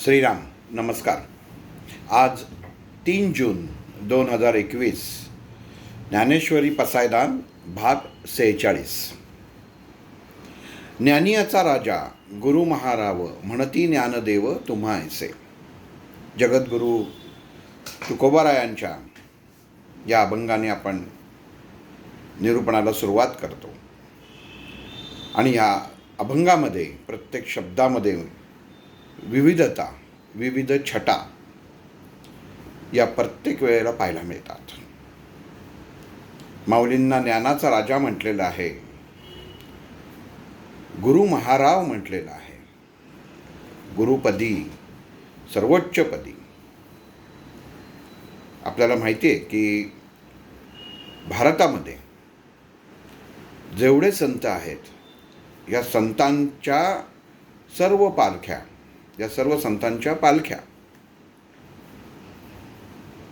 श्रीराम नमस्कार. आज 3 जून 2021 ज्ञानेश्वरी पसायदान भाग 46. ज्ञानियाचा राजा गुरु महाराव म्हणती ज्ञानदेव तुम्हा ऐसे. जगद्गुरु तुकोबारायांच्या या अभंगाने आपण निरूपणाला सुरुवात करतो आणि या अभंगामध्ये प्रत्येक शब्दामध्ये विविधता, विविध छटा या प्रत्येक वेळेला पाहायला मिळतात. माऊलींना ज्ञानाचा राजा म्हटलेलं आहे, गुरु महाराव म्हटलेलं आहे. गुरुपदी, सर्वोच्चपदी. आपल्याला माहिती आहे की भारतामध्ये जेवढे संत आहेत, या संतांच्या सर्व पालख्या, या सर्व संतांच्या पालख्या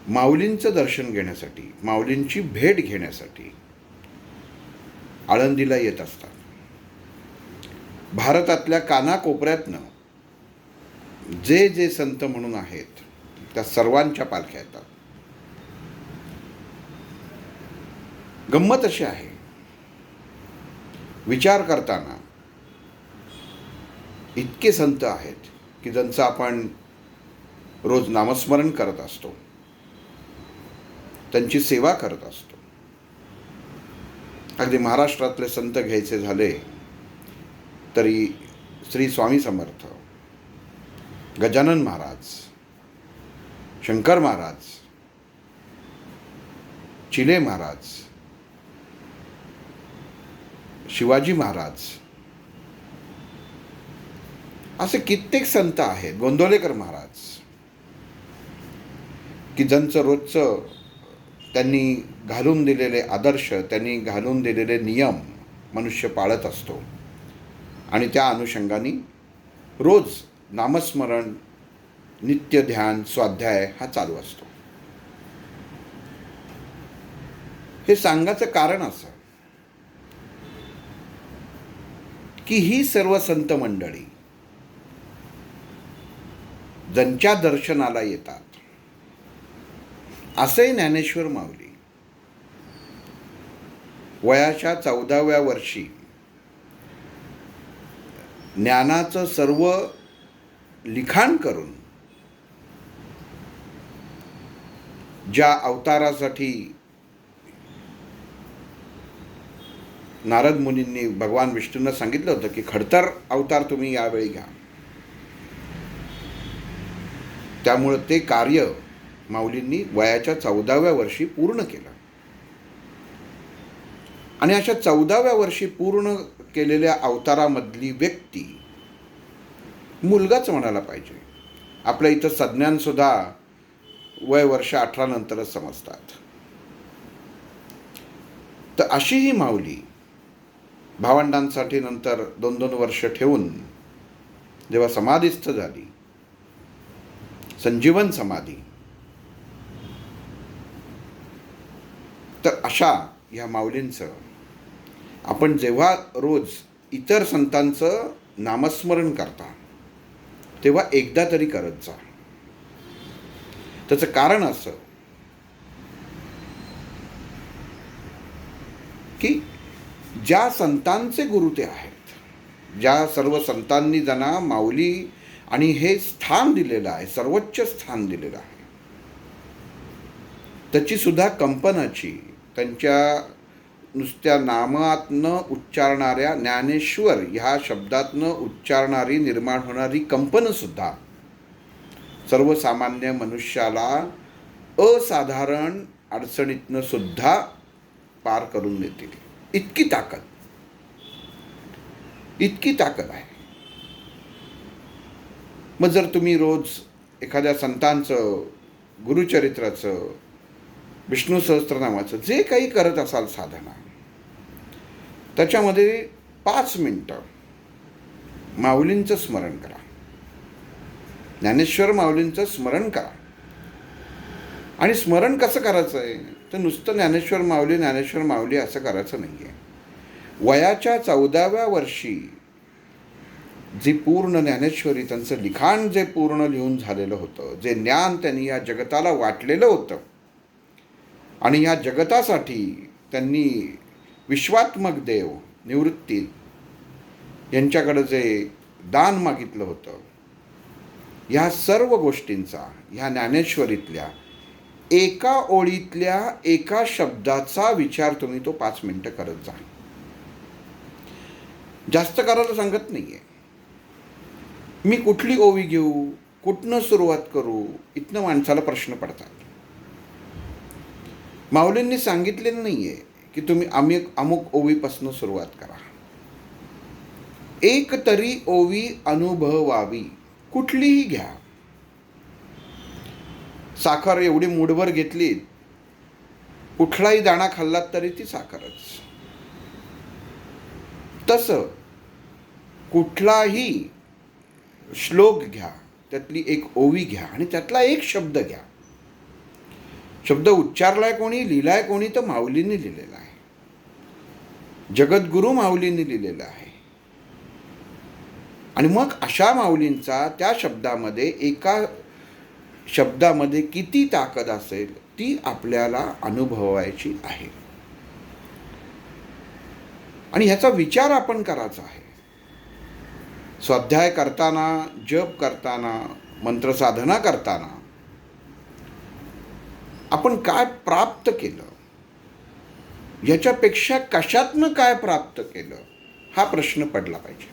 माऊलींचं दर्शन घेण्यासाठी, माऊलींची भेट घेण्यासाठी आळंदीला येत असतात. भारतातल्या कानाकोपऱ्यातनं जे जे संत म्हणून आहेत त्या सर्वांच्या पालख्या येतात. गंमत अशी आहे, विचार करताना इतके संत आहेत की ज्यांचं आपण रोज नामस्मरण करत असतो, त्यांची सेवा करत असतो. अगदी महाराष्ट्रातले संत घ्यायचे झाले तरी श्री स्वामी समर्थ, गजानन महाराज, शंकर महाराज, चिले महाराज, शिवाजी महाराज, असे कित्येक संत आहेत. गोंदवलेकर महाराज, की ज्यांचं रोजचं त्यांनी घालून दिलेले आदर्श, त्यांनी घालून दिलेले नियम मनुष्य पाळत असतो आणि त्या अनुषंगाने रोज नामस्मरण, नित्य ध्यान, स्वाध्याय हा चालू असतो. हे सांगायचं कारण असं की ही सर्व संत मंडळी ज्यांच्या दर्शनाला येतात, असे ज्ञानेश्वर माऊली वयाच्या 14व्या वर्षी ज्ञानाचं सर्व लिखाण करून ज्या अवतारासाठी नारद मुनींनी भगवान विष्णूंना सांगितलं होतं की खडतर अवतार तुम्ही यावेळी घ्या, त्यामुळं ते कार्य माऊलींनी वयाच्या 14व्या वर्षी पूर्ण केलं. आणि अशा 14व्या वर्षी पूर्ण केलेल्या अवतारामधली व्यक्ती मुलगाच म्हणायला पाहिजे. आपल्या इथं संज्ञानसुद्धा वय वर्ष 18 नंतरच समजतात. तर अशी ही माऊली भावंडांसाठी नंतर 2-2 वर्ष ठेवून जेव्हा समाधीस्थ झाली, संजीवन समाधी, तर अशा ह्या माऊलींचं आपण जेव्हा रोज इतर संतांचं नामस्मरण करता तेव्हा एकदा तरी करत जा. त्याचं कारण असं की ज्या संतांचे गुरु ते आहेत, ज्या सर्व संतांनी ज्यांना माऊली आणि हे स्थान दिलेलं आहे, सर्वोच्च स्थान दिलेलं आहे, त्याची सुद्धा कंपनाची, त्यांच्या नुसत्या नामातनं उच्चारणाऱ्या ज्ञानेश्वर ह्या शब्दातनं उच्चारणारी, निर्माण होणारी कंपनसुद्धा सर्वसामान्य मनुष्याला असाधारण अडचणीतनं सुद्धा पार करून देतील. इतकी ताकद आहे. मग जर तुम्ही रोज एखाद्या संतांचं, गुरुचरित्राचं, विष्णू सहस्त्रनामाचं जे काही करत असाल साधना, त्याच्यामध्ये 5 मिनटं माऊलींचं स्मरण करा, ज्ञानेश्वर माऊलींचं स्मरण करा. आणि स्मरण कसं करायचं आहे तर नुसतं ज्ञानेश्वर माऊली असं करायचं नाही आहे. वयाच्या 14व्या वर्षी जी पूर्ण ज्ञानेश्वरी, त्यांचं लिखाण जे पूर्ण लिहून झालेलं होतं, जे ज्ञान त्यांनी या जगताला वाटलेलं होतं आणि या जगतासाठी त्यांनी विश्वात्मक देव निवृत्ती यांच्याकडं जे दान मागितलं होतं, ह्या सर्व गोष्टींचा ह्या ज्ञानेश्वरीतल्या एका ओळीतल्या एका शब्दाचा विचार तुम्ही तो 5 मिनटं करत जा. जास्त करायला सांगत नाही आहे. मी कुठली ओवी घेऊ, कुठनं सुरुवात करू, इथनं माणसाला प्रश्न पडतात. माऊलींनी सांगितलेलं नाही आहे की तुम्ही अमुक ओवीपासून सुरुवात करा. एक तरी ओवी अनुभवावी, कुठलीही घ्या. साखर एवढी मूठभर घेतली, कुठलाही दाणा खाल्लात तरी ती साखरच. तसं कुठलाही श्लोक घ्या, त्यातली एक ओवी घ्या आणि त्यातला एक शब्द घ्या. शब्द उच्चारलाय कोणी, लिहिलाय कोणी, तर माऊलींनी लिहिलेला आहे. जगद्गुरु माऊलींनी लिहिलेलं आहे. आणि मग अशा माऊलींचा त्या शब्दामध्ये, एका शब्दामध्ये किती ताकद असेल ती आपल्याला अनुभवायची आहे. आणि ह्याचा विचार आपण करायचा आहे. स्वाध्याय करताना, जप करताना, मंत्रसाधना करताना आपण काय प्राप्त केलं, याच्यापेक्षा कशातनं काय प्राप्त केलं, हा प्रश्न पडला पाहिजे.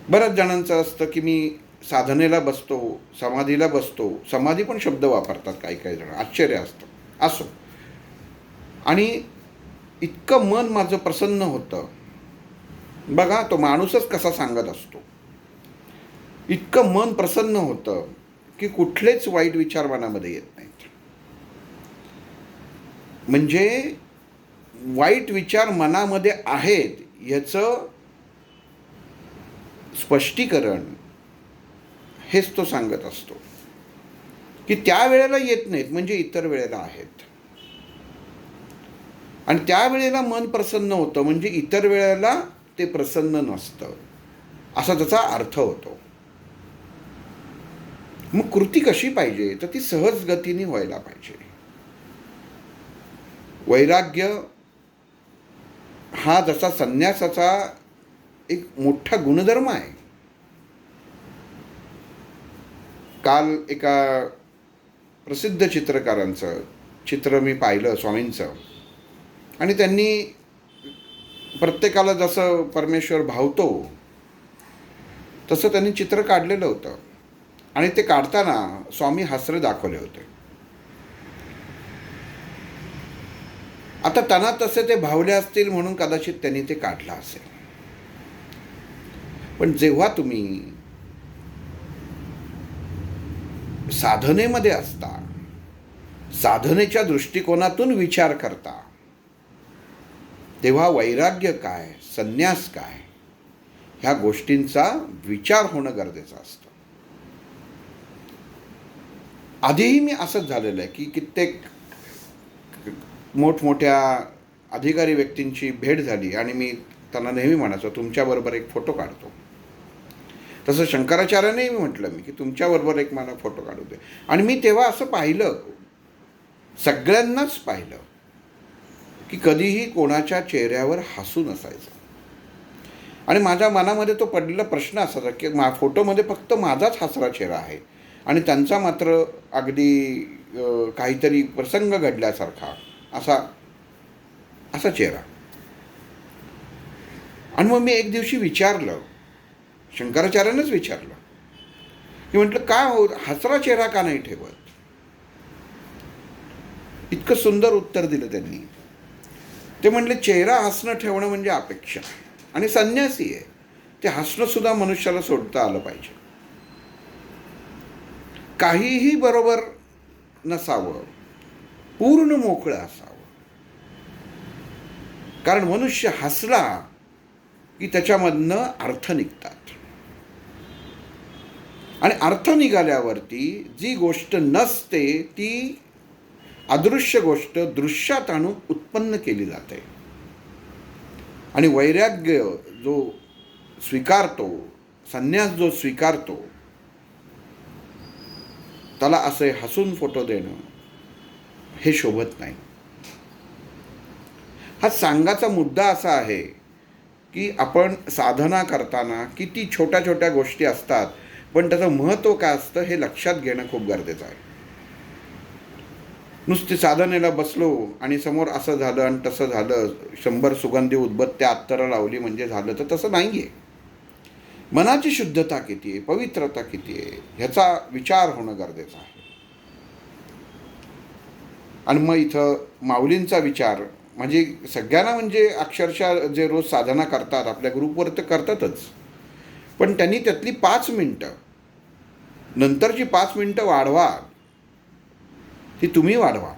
बऱ्याच जणांचं असतं की मी साधनेला बसतो, समाधीला बसतो. समाधी पण शब्द वापरतात काही काही जण, आश्चर्य असतं. असो. आणि इतकं मन माझं प्रसन्न होतं. बघा, तो माणूसच कसा सांगत असतो. इतकं मन प्रसन्न होतं की कुठलेच वाईट विचार मनामध्ये येत नाहीत. म्हणजे वाईट विचार मनामध्ये आहेत याचं स्पष्टीकरण हेच तो सांगत असतो की त्यावेळेला येत नाहीत, म्हणजे इतर वेळेला आहेत. आणि त्यावेळेला मन प्रसन्न होतं, म्हणजे इतर वेळेला ते प्रसन्न नसतं, असा त्याचा अर्थ होतो. मग कृती कशी पाहिजे, तर ती सहज गतीने व्हायला पाहिजे. वैराग्य हा जसा संन्यासाचा एक मोठा गुणधर्म आहे. काल एका प्रसिद्ध चित्रकारांचं चित्र मी पाहिलं स्वामींचं, आणि त्यांनी प्रत्येकाला जसं परमेश्वर भावतो तसं त्यांनी चित्र काढलेलं होतं. आणि ते काढताना स्वामी हसरे दाखवले होते. आता त्यांना तसे ते भावले असतील म्हणून कदाचित त्यांनी ते काढलं असेल. पण जेव्हा तुम्ही साधनेमध्ये असता, साधनेच्या दृष्टिकोनातून विचार करता, तेव्हा वैराग्य काय, संन्यास काय, ह्या गोष्टींचा विचार होणं गरजेचं असतं. आधीही मी असंच झालेलं आहे की कित्येक मोठमोठ्या अधिकारी व्यक्तींची भेट झाली आणि मी त्यांना नेहमी म्हणायचो तुमच्याबरोबर एक फोटो काढतो. तसं शंकराचार्यानेही म्हटलं मी की तुमच्याबरोबर एक मला फोटो काढू दे. आणि मी तेव्हा असं पाहिलं, सगळ्यांनाच पाहिलं की कधीही कोणाच्या चेहऱ्यावर हसू नसायचं. आणि माझ्या मनामध्ये तो पडलेला प्रश्न असायचा की फोटोमध्ये फक्त माझाच हसरा चेहरा आहे आणि त्यांचा मात्र अगदी काहीतरी प्रसंग घडल्यासारखा असा चेहरा. आणि मग मी एक दिवशी विचारलं, शंकराचार्यानेच विचारलं की म्हटलं काय हो, हसरा चेहरा का नाही ठेवत? इतकं सुंदर उत्तर दिलं त्यांनी. ते म्हटले चेहरा हसणं ठेवणं म्हणजे अपेक्षा, आणि संन्यासी आहे ते हसणं सुद्धा मनुष्याला सोडता आलं पाहिजे. काहीही बरोबर नसावं, पूर्ण मोकळं असावं. कारण मनुष्य हसला की त्याच्यामधनं अर्थ निघतात, आणि अर्थ निघाल्यावरती जी गोष्ट नसते ती अदृश्य गोष्ट दृश्यात आणून उत्पन्न केली जाते. आणि वैराग्य जो स्वीकारतो, संन्यास जो स्वीकारतो, त्याला असे हसून फोटो देणं हे शोभत नाही. हा सांगायचा मुद्दा असा आहे की आपण साधना करताना किती छोट्या छोट्या गोष्टी असतात, पण त्याचं महत्त्व काय असतं हे लक्षात घेणं खूप गरजेचं आहे. नुसती साधनेला बसलो आणि समोर असं झालं आणि तसं झालं, 100 सुगंधी उदबत्त्या अत्तरं लावली म्हणजे झालं, तर तसं नाही आहे. मनाची शुद्धता किती आहे, पवित्रता किती आहे, ह्याचा विचार होणं गरजेचं आहे. आणि मग इथं माऊलींचा विचार म्हणजे सगळ्यांना, म्हणजे अक्षरशः जे रोज साधना करतात आपल्या ग्रुपवर ते करतातच, पण त्यांनी त्यातली 5 मिनटं, नंतरची 5 मिनटं वाढवा, ती तुम्ही वाढवा.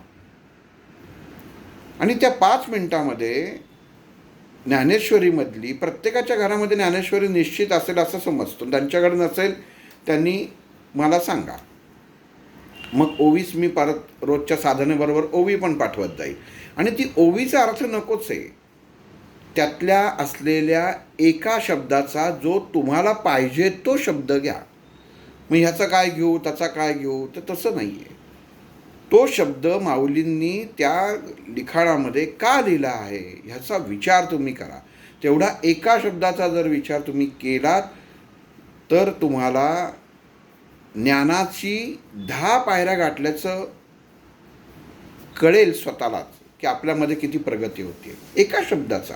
आणि त्या 5 मिनटामध्ये ज्ञानेश्वरीमधली, प्रत्येकाच्या घरामध्ये ज्ञानेश्वरी निश्चित असेल असं समजतो, त्यांच्याकडे नसेल त्यांनी मला सांगा, मग ओवीस मी परत रोजच्या साधनेबरोबर ओवी पण पाठवत जाईल. आणि ती ओवीचा अर्थ नकोच आहे, त्यातल्या असलेल्या एका शब्दाचा जो तुम्हाला पाहिजे तो शब्द घ्या. मग ह्याचं काय घेऊ, त्याचा काय घेऊ, तर तसं नाही आहे. तो शब्द माऊलींनी त्या लिखाणामध्ये का लिहिला आहे ह्याचा विचार तुम्ही करा. तेवढा एका शब्दाचा जर विचार तुम्ही केलात तर तुम्हाला ज्ञानाची 10 पायऱ्या गाठल्याचं कळेल स्वतःलाच की आपल्यामध्ये किती प्रगती होते एका शब्दाचा.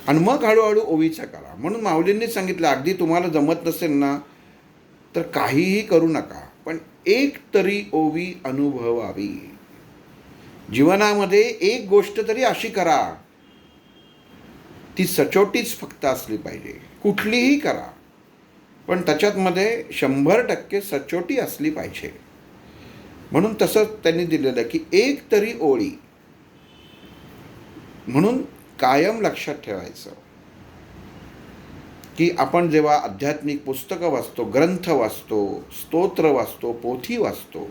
आणि मग हळूहळू ओवीचा करा. म्हणून माऊलींनी सांगितलं, अगदी तुम्हाला जमत नसेल ना तर काहीही करू नका, पण एक तरी ओवी अनुभवावी. जीवनामध्ये एक गोष्ट तरी अशी करा, ती सचोटीच फक्त असली पाहिजे. कुठलीही करा, पण त्याच्यातमध्ये 100% सचोटी असली पाहिजे. म्हणून तसंच त्यांनी दिलेलं की एक तरी ओळी. म्हणून कायम लक्षात ठेवायचं की आपण जेव्हा आध्यात्मिक पुस्तकं वाचतो, ग्रंथ वाचतो, स्तोत्र वाचतो, पोथी वाचतो,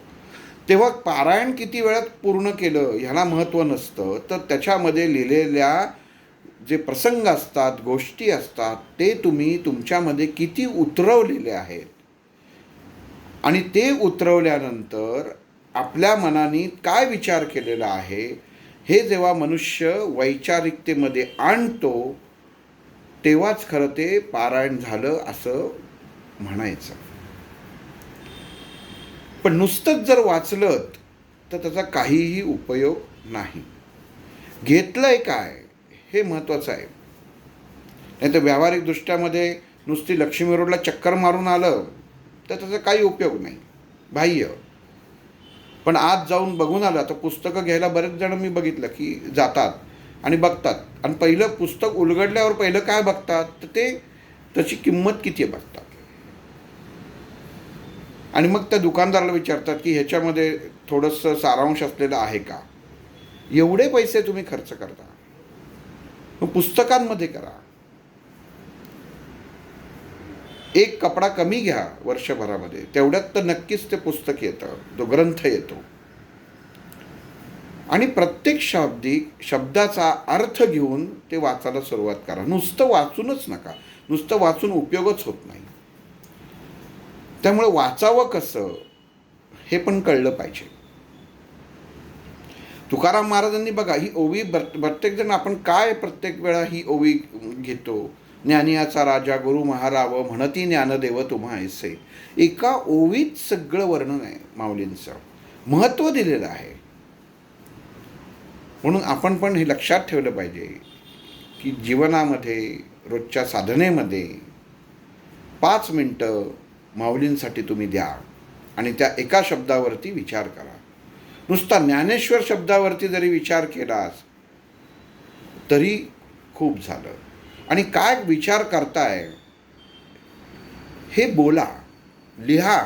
तेव्हा पारायण किती वेळात पूर्ण केलं ह्याला महत्त्व नसतं, तर त्याच्यामध्ये लिहिलेल्या जे प्रसंग असतात, गोष्टी असतात, ते तुम्ही तुमच्यामध्ये किती उतरवलेले आहेत. आणि ते उतरवल्यानंतर आपल्या मनाने काय विचार केलेला आहे हे जेव्हा मनुष्य वैचारिकतेमध्ये आणतो तेव्हाच खरं ते पारायण झालं असं म्हणायचं. पण नुसतंच जर वाचलं तर त्याचा काहीही उपयोग नाही. घेतलंय काय हे महत्त्वाचं आहे. नाही तर व्यावहारिक दृष्ट्यामध्ये नुसती लक्ष्मी रोडला चक्कर मारून आलं तर त्याचा काही उपयोग नाही, बाह्य. पण आज जाऊन बघून आलं. तर पुस्तकं घ्यायला बरेच जण मी बघितलं की जातात आणि बघतात, आणि पहिलं पुस्तक उलगडल्यावर पहिलं काय बघतात तर ते त्याची किंमत किती बघतात. आणि मग त्या दुकानदाराला विचारतात की ह्याच्यामध्ये थोडंसं सारांश असलेलं आहे का. एवढे पैसे तुम्ही खर्च करता, मग पुस्तकांमध्ये करा. एक कपडा कमी घ्या वर्षभरामध्ये, तेवढ्यात तर नक्कीच ते पुस्तक येतं, तो ग्रंथ येतो. आणि प्रत्येक शब्दाचा अर्थ घेऊन ते वाचायला सुरुवात करा. नुसतं वाचूनच नका, नुसतं वाचून उपयोगच होत नाही. त्यामुळे वाचावं कसं हे पण कळलं पाहिजे. तुकाराम महाराजांनी बघा ही ओवी प्रत्येकजण आपण काय प्रत्येक वेळा ही ओवी घेतो. ज्ञानियाचा राजा गुरु महाराव म्हणती ज्ञानदेव तुम्हा ऐसे. एका ओवीत सगळं वर्णन आहे, माऊलींचं महत्त्व दिलेलं आहे. म्हणून आपण पण हे लक्षात ठेवलं पाहिजे की जीवनामध्ये रोजच्या साधनेमध्ये 5 मिनटं माऊलींसाठी तुम्ही द्या आणि त्या एका शब्दावरती विचार करा. नुसता ज्ञानेश्वर शब्दावरती जरी विचार केलास तरी खूप झालं. आणि काय विचार करताय हे बोला, लिहा,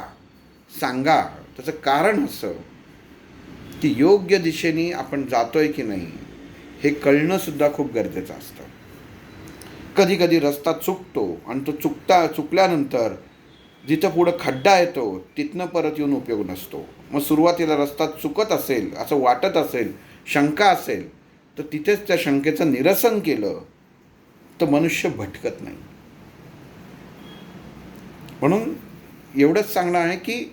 सांगा. त्याचं कारण असं की योग्य दिशेने आपण जातोय की नाही हे कळणंसुद्धा खूप गरजेचं असतं. कधी कधी रस्ता चुकतो आणि तो चुकल्यानंतर जिथं पुढं खड्डा येतो तिथनं परत येऊन उपयोग नसतो. मग सुरुवातीला रस्ता चुकत असेल असं वाटत असेल, शंका असेल, तर तिथेच त्या शंकेचं निरसन केलं तर मनुष्य भटकत नाही. म्हणून एवढंच सांगणं आहे की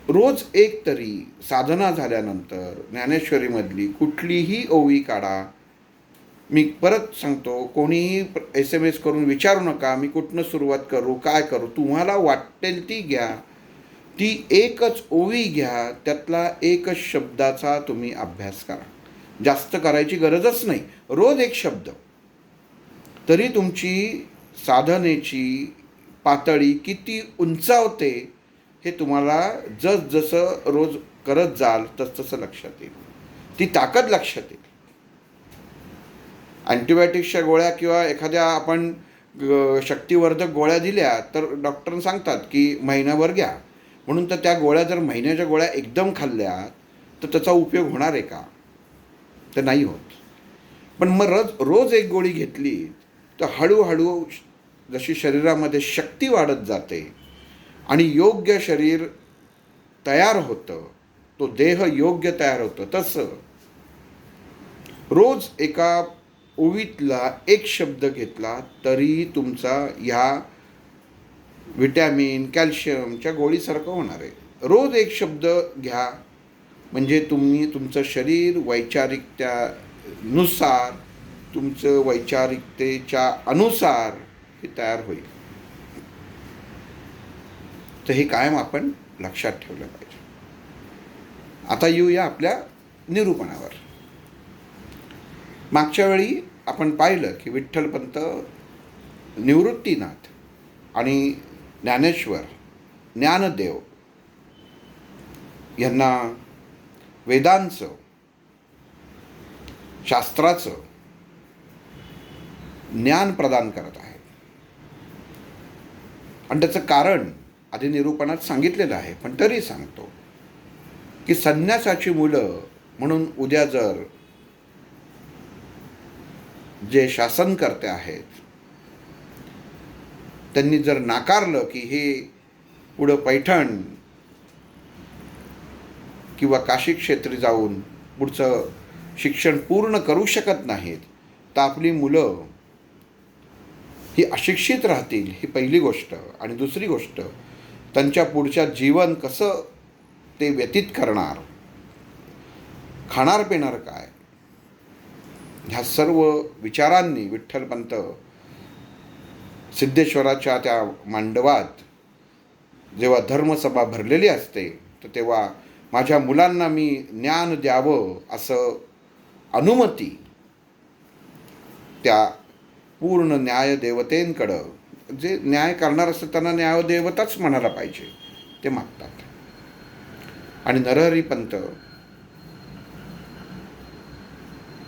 रोज एक तरी साधना झाल्यानंतर ज्ञानेश्वरीमधली कुठलीही ओवी काढा. मी परत सांगतो, कोणीही SMS करून विचारू नका मी कुठनं सुरुवात करू, काय करू. तुम्हाला वाटेल ती घ्या. ती एकच ओवी घ्या, त्यातला एकच शब्दाचा तुम्ही अभ्यास करा. जास्त करायची गरजच नाही. रोज एक शब्द, तरी तुमची साधनेची पातळी किती उंचावते हे तुम्हाला जसजसं रोज करत जाल तसतसं लक्षात येईल. ती ताकद लक्षात येईल. अँटीबायोटिक्सच्या गोळ्या किंवा एखाद्या आपण शक्तिवर्धक गोळ्या दिल्या तर डॉक्टर सांगतात की महिनाभर घ्या म्हणून. तर त्या गोळ्या जर महिन्याच्या गोळ्या एकदम खाल्ल्या तर त्याचा उपयोग होणार आहे का? तर नाही होत. पण मग रोज एक गोळी घेतली तर हळूहळू जशी शरीरामध्ये शक्ती वाढत जाते आणि योग्य शरीर तयार होतं, तो देह योग्य तयार होतं. तसं रोज एका ओवीतला एक शब्द घेतला तरी तुमचा ह्या व्हिटॅमिन कॅल्शियमच्या गोळीसारखं होणार आहे. रोज एक शब्द घ्या म्हणजे तुमचं शरीर वैचारिकतेनुसार, तुमचं वैचारिकतेच्या अनुसार हे तयार होईल. तर हे कायम आपण लक्षात ठेवलं पाहिजे. आता येऊया आपल्या निरूपणावर. मागच्या वेळी आपण पाहिलं की विठ्ठलपंत, निवृत्तीनाथ आणि ज्ञानेश्वर, ज्ञानदेव यांना वेदांचं, शास्त्राचं ज्ञान प्रदान करत आहे. आणि त्याचं कारण आधी निरूपणात सांगितलेलं आहे, पण तरी सांगतो की संन्यासाची मुलं म्हणून उद्या जर जे शासनकर्ते आहेत त्यांनी जर नाकारलं की हे पुढं पैठण किंवा काशी क्षेत्री जाऊन पुढचं शिक्षण पूर्ण करू शकत नाहीत, तर आपली मुलं ही अशिक्षित राहतील, ही पहिली गोष्ट. आणि दुसरी गोष्ट, त्यांच्या पुढच्या जीवन कसं ते व्यतीत करणार, खाणार पिणार काय, ह्या सर्व विचारांनी विठ्ठलपंत सिद्धेश्वराच्या त्या मांडवात जेव्हा धर्मसभा भरलेली असते तर तेव्हा माझ्या मुलांना मी ज्ञान द्यावं असं अनुमती त्या पूर्ण न्यायदेवतेंकडं, जे न्याय करणार असतं त्यांना न्यायदेवताच म्हणायला पाहिजे, ते मागतात. आणि नरहरी पंत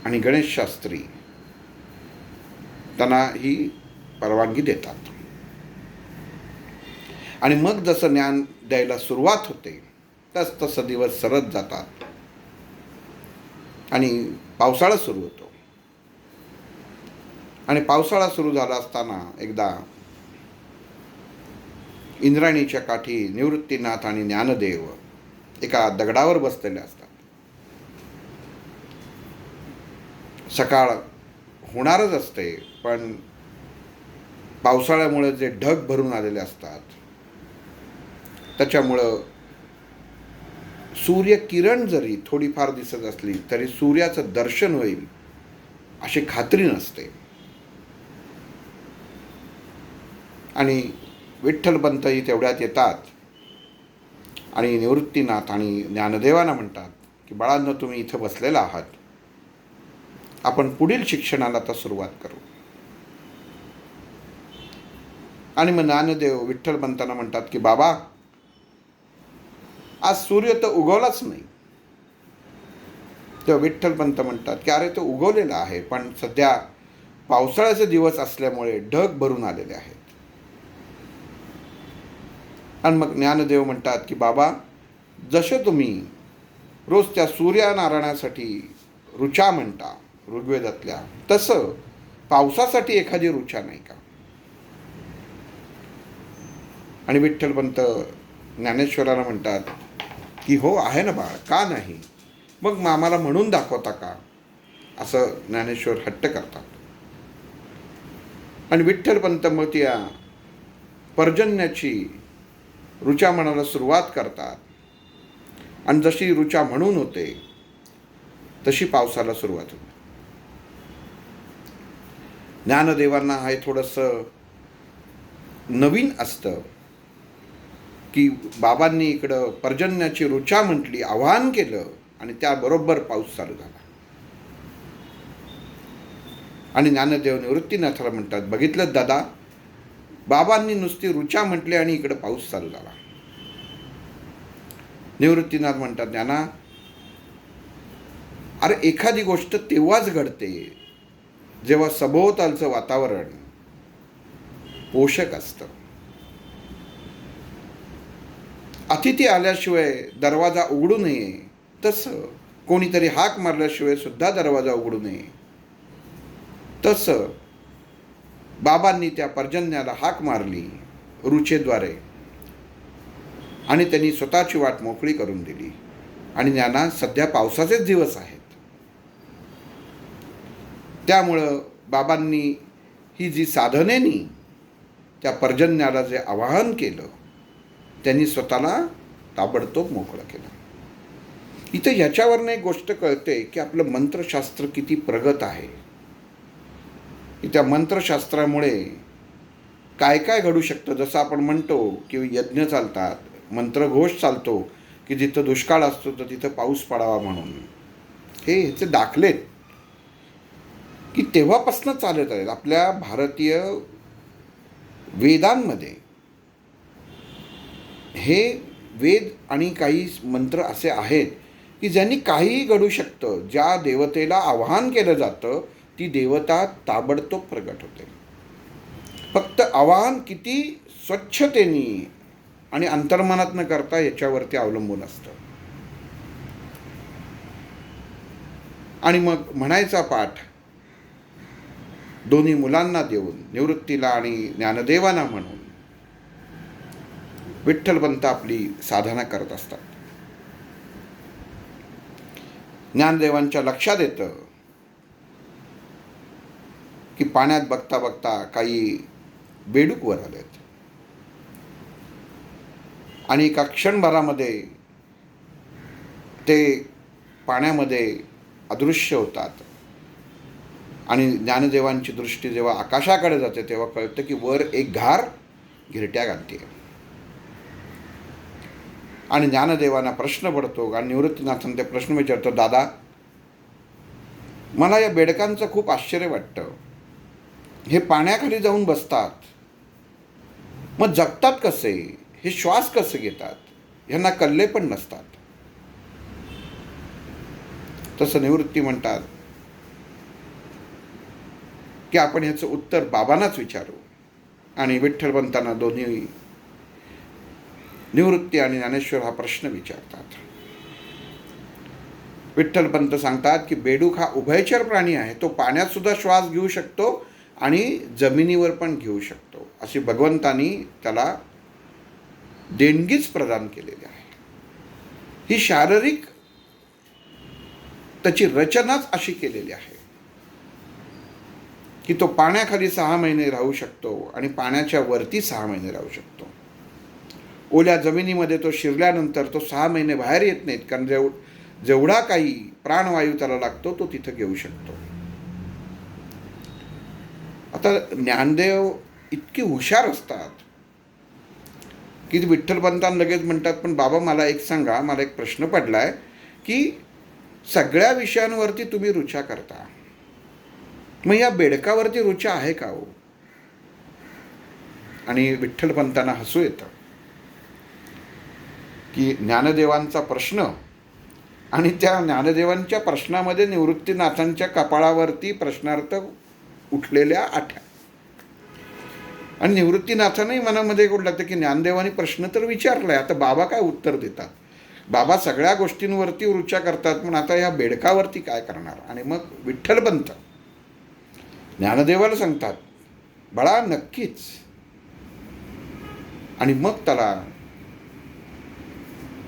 आणि गणेश शास्त्री त्यांना ही परवानगी देतात. आणि मग जसं ज्ञान द्यायला सुरुवात होते तसं दिवस सरत जातात आणि पावसाळा सुरू होतो. आणि पावसाळा सुरू झाला असताना एकदा इंद्रायणीच्या काठी निवृत्तीनाथ आणि ज्ञानदेव एका दगडावर बसलेले असतात. सकाळ होणारच असते, पण पावसाळ्यामुळे जे ढग भरून आलेले असतात त्याच्यामुळं सूर्यकिरण जरी थोडीफार दिसत असली तरी सूर्याचं दर्शन होईल अशी खात्री नसते. आणि विठ्ठलपंतही तेवढ्यात येतात आणि निवृत्तीनाथ आणि ज्ञानदेवांना म्हणतात की बाळांनो, तुम्ही इथं बसलेला आहात, आपण पुढील शिक्षणाला आता सुरुवात करू. आणि मग ज्ञानदेव विठ्ठलपंतांना म्हणतात की बाबा, आज सूर्य तर उगवलाच नाही. तेव्हा विठ्ठलपंत म्हणतात की अरे, तो उगवलेला आहे, पण सध्या पावसाळ्याचे दिवस असल्यामुळे ढग भरून आलेले आहेत. आणि मग ज्ञानदेव म्हणतात की बाबा, जसे तुम्ही रोज त्या सूर्यनारायणासाठी ऋचा म्हणता ऋग्वेदातल्या, तसं पावसासाठी एखादी ऋचा नाही का? आणि विठ्ठलपंत ज्ञानेश्वराला म्हणतात की हो, आहे ना बाळ, का नाही? मग आम्हाला म्हणून दाखवता का? असं ज्ञानेश्वर हट्ट करतात. आणि विठ्ठलपंत मग त्या पर्जन्याची ऋचा म्हणायला सुरुवात करतात आणि जशी ऋचा म्हणून होते तशी पावसाला सुरुवात होते. ज्ञानदेवांना हे थोडंसं नवीन असतं की बाबांनी इकडं पर्जन्याची ऋचा म्हटली, आवाहन केलं आणि त्याबरोबर पाऊस चालू झाला. आणि ज्ञानदेव निवृत्तीनाथाला म्हणतात, बघितलं दादा, बाबांनी नुसती ऋचा म्हटली आणि इकडं पाऊस चालू झाला. निवृत्तीनाथ म्हणतात, ज्ञाना, अरे एखादी गोष्ट तेव्हाच घडते जेव्हा सभोवतालचं वातावरण पोषक असतं. अतिथी आल्याशिवाय दरवाजा उघडू नये, तसं कोणीतरी हाक मारल्याशिवाय सुद्धा दरवाजा उघडू नये, तसं बाबांनी त्या पर्जन्याला हाक मारली ऋचेद्वारे आणि त्यांनी स्वतःची वाट मोकळी करून दिली. आणि ज्ञाना, सध्या पावसाचेच दिवस आहेत. त्यामुळं बाबांनी ही जी साधनेनी त्या पर्जन्याला जे आवाहन केलं, त्यांनी स्वतःला ताबडतोब मोकळं केलं. इथं याच्यावरनं एक गोष्ट कळते की आपलं मंत्रशास्त्र किती प्रगत आहे. त्या मंत्रशास्त्रामुळे काय काय घडू शकतं. जसं आपण म्हणतो की यज्ञ चालतात, मंत्रघोष चालतो की जिथं दुष्काळ असतो तर तिथं पाऊस पडावा म्हणून. ह्याचे दाखलेत की तेव्हापासून चालत आहेत. आपल्या भारतीय वेदांमध्ये हे वेद आणि काही मंत्र असे आहेत की ज्यांनी काहीही घडू शकतं. ज्या देवतेला आवाहन केलं जातं ती देवता ताबडतोब प्रगट होते. फक्त आवाहन किती स्वच्छतेने आणि अंतर्मनातनं करता याच्यावरती अवलंबून असतं. आणि मग म्हणायचा पाठ दोन्ही मुलांना देऊन, निवृत्तीला आणि ज्ञानदेवांना म्हणून विठ्ठलपंत आपली साधना करत असतात. ज्ञानदेवांच्या लक्षात येतं की पाण्यात बघता बघता काही बेडूक वर आलेत आणि एका क्षणभरामध्ये ते पाण्यामध्ये अदृश्य होतात. आणि ज्ञानदेवांची दृष्टी जेव्हा आकाशाकडे जाते तेव्हा कळतं की वर एक घार घिरट्या घालते. आणि ज्ञानदेवांना प्रश्न पडतो आणि निवृत्तीनाथन ते प्रश्न विचारतो, दादा, मला या बेडकांचं खूप आश्चर्य वाटतं. हे पाण्याखाली जाऊन बसतात, मग जगतात कसे? हे श्वास कसे घेतात? ह्यांना कल्ले पण नसतात. तसं निवृत्ती म्हणतात की आपण ह्याचं उत्तर बाबांनाच विचारू. आणि विठ्ठलपंतांना दोन्ही निवृत्ती आणि ज्ञानेश्वर हा प्रश्न विचारतात. विठ्ठलपंत सांगतात की बेडूक हा उभयचर प्राणी आहे. तो पाण्यात सुद्धा श्वास घेऊ शकतो आणि जमिनीवर पण घेऊ शकतो. अशी भगवंतानी त्याला देणगीच प्रदान केलेली आहे. ही शारीरिक त्याची रचनाच अशी केलेली आहे की तो पाण्याखाली 6 महिने राहू शकतो आणि पाण्याच्या वरती 6 महिने राहू शकतो. ओल्या जमिनीमध्ये तो शिरल्यानंतर तो 6 महिने बाहेर येत नाहीत, कारण जेवढा काही प्राणवायू त्याला लागतो तो तिथं घेऊ शकतो. आता ज्ञानदेव इतकी हुशार असतात की विठ्ठलपंतांना लगेच म्हणतात, पण बाबा मला एक सांगा, मला एक प्रश्न पडलाय की सगळ्या विषयांवरती तुम्ही ऋचा करता, मग या बेडकावरती ऋचा आहे का हो? आणि विठ्ठलपंतांना हसू येतं की ज्ञानदेवांचा प्रश्न आणि त्या ज्ञानदेवांच्या प्रश्नामध्ये निवृत्तीनाथांच्या कपाळावरती प्रश्नार्थ उठलेल्या आठ्या. आणि निवृत्तीनाथांनाही मनामध्ये गोड लागतं की ज्ञानदेवानी प्रश्न तर विचारलाय, आता बाबा काय उत्तर देतात? बाबा सगळ्या गोष्टींवरती ऋचा करतात, पण आता ह्या बेडकावरती काय करणार? आणि मग विठ्ठलपंत ज्ञानदेवाला सांगतात, बाळा नक्कीच. आणि मग त्याला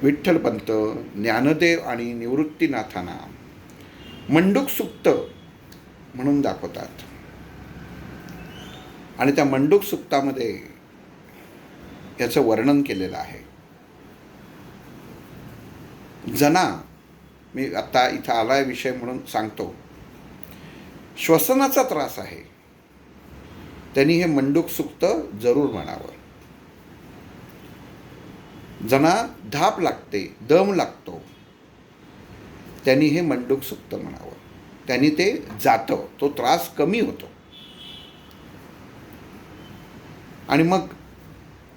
विठ्ठलपंत, ज्ञानदेव आणि निवृत्तीनाथांना मंडूक सुक्त म्हणून दाखवतात. आणि त्या मंडूक सुक्तामध्ये याचं वर्णन केलेलं आहे. जना, मी आता इथं आलाय विषय म्हणून सांगतो, श्वसनाचा त्रास आहे, त्यांनी हे मंडूक सुक्त जरूर म्हणावं. जना धाप लागते, दम लागतो, त्यांनी हे मंडूक सुक्त म्हणावं. त्यांनी ते जातं, तो त्रास कमी होतो. आणि मग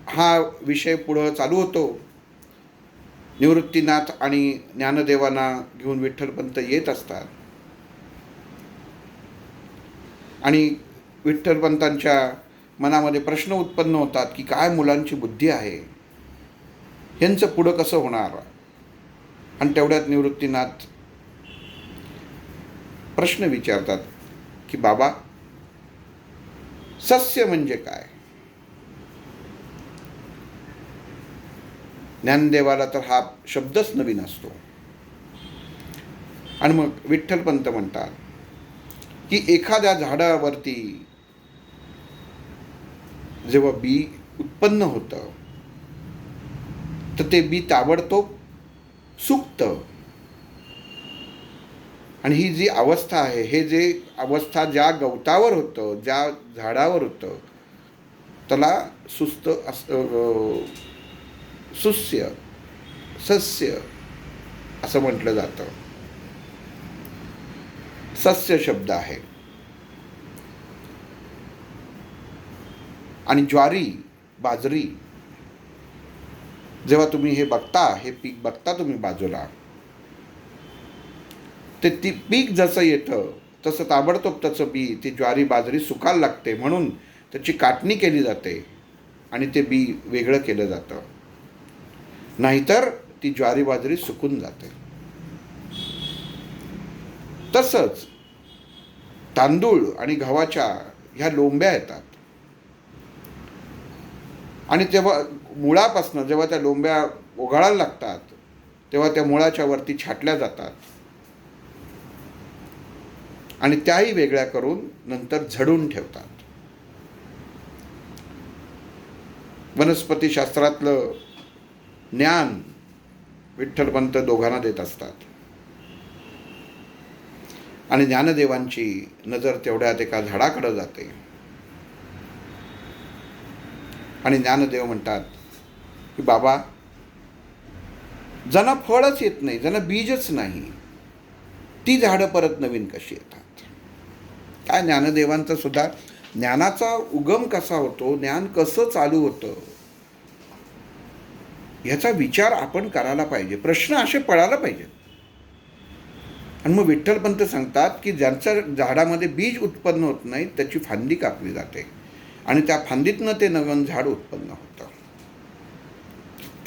हा विषय पुढं चालू होतो. निवृत्तीनाथ आणि ज्ञानदेवांना घेऊन विठ्ठलपंत येत असतात आणि विठ्ठलपंतांच्या मनामध्ये प्रश्न उत्पन्न होतात की काय मुलांची बुद्धी आहे, ह्यांचं पुढं कसं होणार. आणि तेवढ्यात निवृत्तीनाथ प्रश्न विचारतात की बाबा, सस्य म्हणजे काय. ज्ञानदेवाला तर हा शब्दच नवीन असतो. आणि मग विठ्ठलपंत म्हणतात की एखाद्या झाडावरती जेव्हा बी उत्पन्न होतं तर ते बी ताबडतोब सुकतं. आणि ही जी अवस्था आहे, हे जे अवस्था ज्या गवतावर होतं, ज्या झाडावर होतं, त्याला सुस्य, सस्य असं म्हटलं जातं. सस्य शब्द आहे. आणि ज्वारी, बाजरी जेव्हा तुम्ही हे बघता, हे पीक बघता तुम्ही बाजूला, ते ती पीक जसं येतं तसं ताबडतोब त्याचं बी, ती ज्वारी बाजरी सुकायला लागते, म्हणून त्याची काटणी केली जाते आणि ते बी वेगळं केलं जातं. नाहीतर ती ज्वारी बाजरी सुकून जाते. तसंच तांदूळ आणि गव्हाच्या ह्या लोंब्या येतात आणि तेव्हा मुळापासनं जेव्हा त्या लोंब्या ओघाळायला लागतात तेव्हा त्या मुळाच्या वरती छाटल्या जातात आणि त्याही वेगळ्या करून नंतर झडून ठेवतात. वनस्पतीशास्त्रातलं ज्ञान विठ्ठलपंत दोघांना देत असतात. आणि ज्ञानदेवांची नजर तेवढ्यात एका झाडाकडे जाते आणि ज्ञानदेव म्हणतात की बाबा, ज्यांना फळच येत नाही, ज्यांना बीजच नाही, ती झाडं परत नवीन कशी येतात. काय ज्ञानदेवांचं सुद्धा ज्ञानाचा उगम कसा होतो, ज्ञान कसं चालू होतं, ह्याचा विचार आपण करायला पाहिजे. प्रश्न असे पडायला पाहिजेत. आणि मग विठ्ठलपंत सांगतात की ज्यांच्या झाडामध्ये बीज उत्पन्न होत नाही त्याची फांदी कापली जाते आणि त्या फांदीतनं ते नवीन झाड उत्पन्न होतं.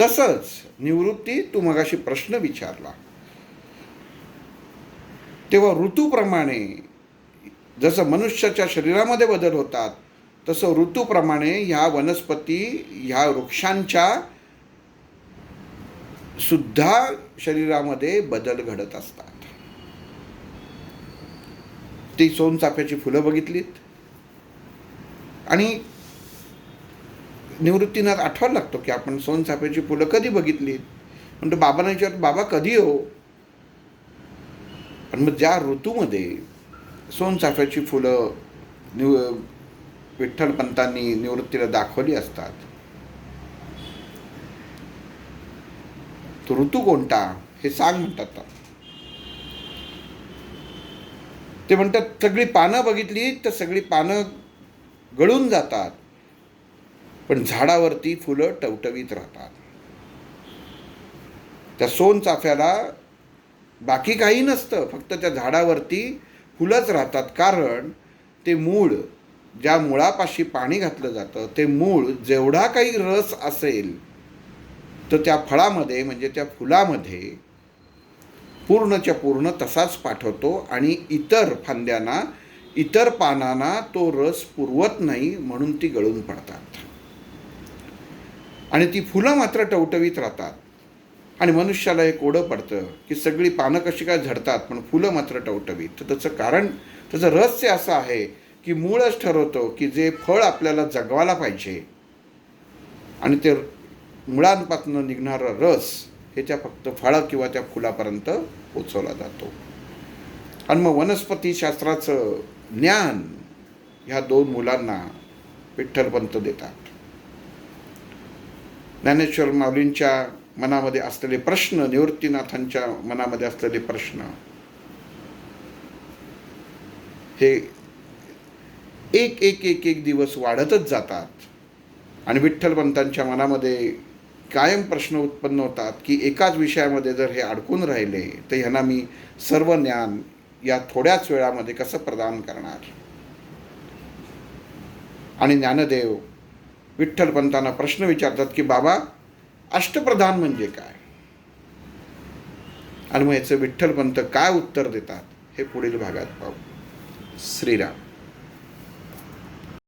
तसंच निवृत्ती, तू मगाशी प्रश्न विचारला तेव्हा ऋतूप्रमाणे जसं मनुष्याच्या शरीरामध्ये बदल होतात तसं ऋतूप्रमाणे ह्या वनस्पती, ह्या वृक्षांच्या सुद्धा शरीरामध्ये बदल घडत असतात. ती सोनचाफ्याची फुलं बघितलीत आणि निवृत्तीनाथ आठवायला लागतो की आपण सोनचाफ्याची फुलं कधी बघितलीत. म्हणतो बाबांना विचारत, बाबा कधी हो. आणि मग ज्या ऋतूमध्ये सोनचाफ्याची फुलं विठ्ठलपंतांनी निवृत्तीला दाखवली असतात, तो ऋतू कोणता हे सांग म्हणतात. ते म्हणतात सगळी पानं बघितली तर सगळी पानं गळून जातात, पण झाडावरती फुलं टवटवीत राहतात. त्या सोनचाफ्याला बाकी काही नसतं, फक्त त्या झाडावरती फुलंच राहतात. कारण ते मूळ, ज्या मुळापाशी पाणी घातलं जातं, ते मूळ जेवढा काही रस असेल तर त्या फळामध्ये म्हणजे त्या फुलामध्ये पूर्णच्या पूर्ण तसाच पाठवतो आणि इतर फांद्यांना, इतर पानांना तो रस पुरवत नाही, म्हणून ती गळून पडतात. आणि ती फुलं मात्र टवटवीत राहतात. आणि मनुष्याला एक कोडं पडतं की सगळी पानं कशी काय झडतात पण फुलं मात्र टवटवीत. तर त्याचं कारण, त्याचं रहस्य असं आहे की मूळच ठरवतो की जे फळ आपल्याला जगवायला पाहिजे आणि ते मुळांपासून निघणारा रस हे त्या फक्त फळं किंवा त्या फुलापर्यंत पोचवला जातो. आणि मग वनस्पतीशास्त्राचं ज्ञान ह्या 2 मुलांना विठ्ठलपंत देतात. ज्ञानेश्वर माऊलींच्या मनामध्ये असलेले प्रश्न, निवृत्तीनाथांच्या मनामध्ये असलेले प्रश्न हे एक एक एक एक दिवस वाढतच जातात आणि विठ्ठलपंतांच्या मनामध्ये कायम प्रश्न उत्पन्न होतात की एकाच विषयामध्ये जर हे अडकून राहिले तर ह्यांना मी सर्व ज्ञान या थोड्याच वेळामध्ये कसं प्रदान करणार. आणि ज्ञानदेव विठ्ठलपंतांना प्रश्न विचारतात की बाबा अष्टप्रधान म्हणजे काय. आणि मग याचं विठ्ठलपंत काय उत्तर देतात हे पुढील भागात पाहू. श्रीराम.